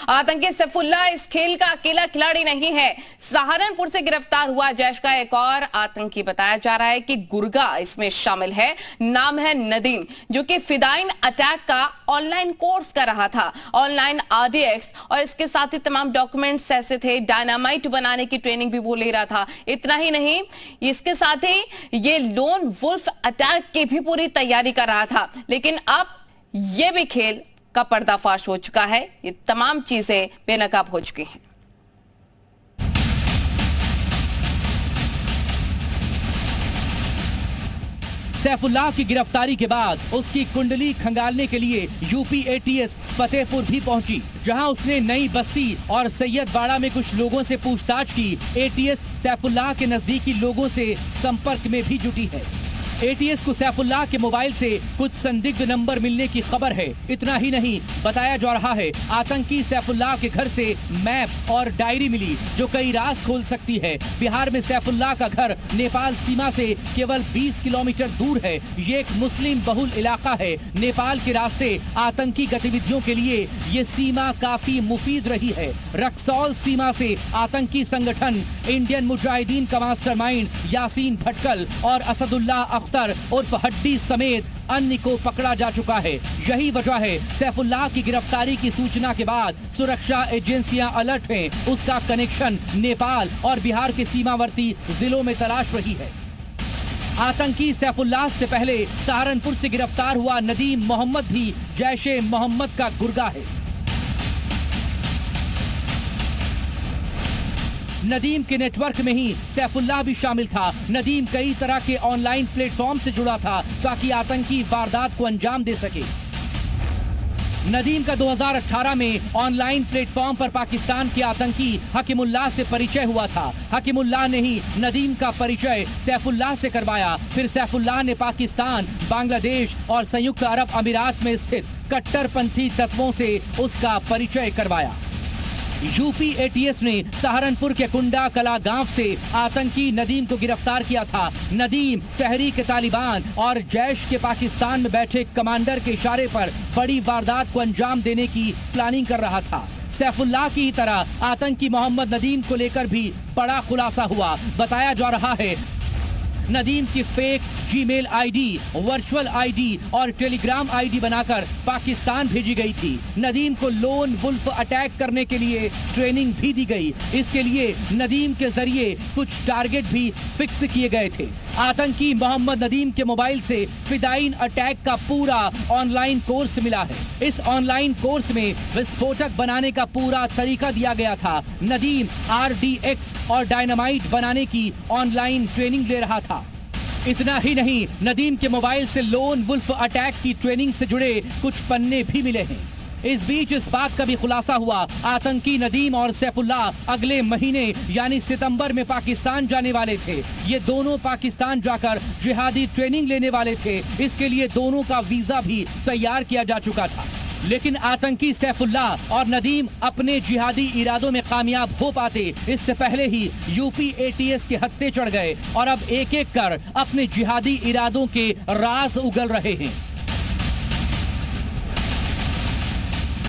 आतंकी सैफुल्लाह इस खेल का अकेला खिलाड़ी नहीं है। सहारनपुर से गिरफ्तार हुआ जैश का एक और आतंकी बताया जा रहा है कि गुर्गा इसमें शामिल है। नाम है नदीम, जो कि फिदाइन अटैक का ऑनलाइन कोर्स कर रहा था। ऑनलाइन आरडीएक्स और इसके साथ ही तमाम डॉक्यूमेंट्स ऐसे थे, डायनामाइट बनाने की ट्रेनिंग भी वो ले रहा था। इतना ही नहीं, इसके साथ ही ये लोन वुल्फ अटैक की भी पूरी तैयारी कर रहा था। लेकिन अब ये भी खेल का पर्दाफाश हो चुका है। ये तमाम चीजें बेनकाब हो चुकी हैं। सैफुल्लाह की गिरफ्तारी के बाद उसकी कुंडली खंगालने के लिए यूपी एटीएस फतेहपुर भी पहुंची, जहां उसने नई बस्ती और सैयदवाड़ा में कुछ लोगों से पूछताछ की। एटीएस सैफुल्लाह के नजदीकी लोगों से संपर्क में भी जुटी है। एटीएस को सैफुल्लाह के मोबाइल से कुछ संदिग्ध नंबर मिलने की खबर है। इतना ही नहीं, बताया जा रहा है आतंकी सैफुल्लाह के घर से मैप और डायरी मिली, जो कई राज खोल सकती है। बिहार में सैफुल्लाह का घर नेपाल सीमा से केवल 20 किलोमीटर दूर है। ये एक मुस्लिम बहुल इलाका है। नेपाल के रास्ते आतंकी गतिविधियों के लिए ये सीमा काफी मुफीद रही है। रक्सौल सीमा से आतंकी संगठन इंडियन मुजाहिदीन का मास्टरमाइंड यासीन भटकल और असदुल्लाह अख्तर उर्फ हड्डी समेत अन्य को पकड़ा जा चुका है। यही वजह है सैफुल्लाह की गिरफ्तारी की सूचना के बाद सुरक्षा एजेंसियां अलर्ट हैं। उसका कनेक्शन नेपाल और बिहार के सीमावर्ती जिलों में तलाश रही है। आतंकी सैफुल्लाह से पहले सहारनपुर से गिरफ्तार हुआ नदीम मोहम्मद भी जैशे मोहम्मद का गुर्गा है। नदीम के नेटवर्क में ही सैफुल्लाह भी शामिल था। नदीम कई तरह के ऑनलाइन प्लेटफॉर्म से जुड़ा था ताकि आतंकी वारदात को अंजाम दे सके। नदीम का 2018 में ऑनलाइन प्लेटफॉर्म पर पाकिस्तान के आतंकी हकीमुल्लाह से परिचय हुआ था। हकीमुल्लाह ने ही नदीम का परिचय सैफुल्लाह से करवाया। फिर सैफुल्लाह ने पाकिस्तान, बांग्लादेश और संयुक्त अरब अमीरात में स्थित कट्टरपंथी तत्वों से उसका परिचय करवाया। यूपी एटीएस ने सहारनपुर के कुंडा कला गांव से आतंकी नदीम को गिरफ्तार किया था। नदीम तहरीक तालिबान और जैश के पाकिस्तान में बैठे कमांडर के इशारे पर बड़ी वारदात को अंजाम देने की प्लानिंग कर रहा था। सैफुल्लाह की तरह आतंकी मोहम्मद नदीम को लेकर भी बड़ा खुलासा हुआ। बताया जा रहा है नदीम की fake Gmail ID, virtual ID और टेलीग्राम आईडी बनाकर पाकिस्तान भेजी गई थी। नदीम को लोन वुल्फ अटैक करने के लिए ट्रेनिंग भी दी गई। इसके लिए नदीम के जरिए कुछ टारगेट भी फिक्स किए गए थे। आतंकी मोहम्मद नदीम के मोबाइल से फिदाइन अटैक का पूरा ऑनलाइन कोर्स मिला है। इस ऑनलाइन कोर्स में विस्फोटक बनाने का पूरा तरीका दिया गया था। नदीम आरडीएक्स और डायनामाइट बनाने की ऑनलाइन ट्रेनिंग ले रहा था। इतना ही नहीं, नदीम के मोबाइल से लोन वुल्फ अटैक की ट्रेनिंग से जुड़े कुछ पन्ने भी मिले हैं। इस बीच इस बात का भी खुलासा हुआ आतंकी नदीम और सैफुल्लाह अगले महीने यानी सितंबर में पाकिस्तान जाने वाले थे। ये दोनों पाकिस्तान जाकर जिहादी ट्रेनिंग लेने वाले थे। इसके लिए दोनों का वीजा भी तैयार किया जा चुका था। लेकिन आतंकी सैफुल्लाह और नदीम अपने जिहादी इरादों में कामयाब हो पाते, इससे पहले ही यूपी एटीएस के हत्थे चढ़ गए और अब एक एक कर अपने जिहादी इरादों के राज उगल रहे हैं।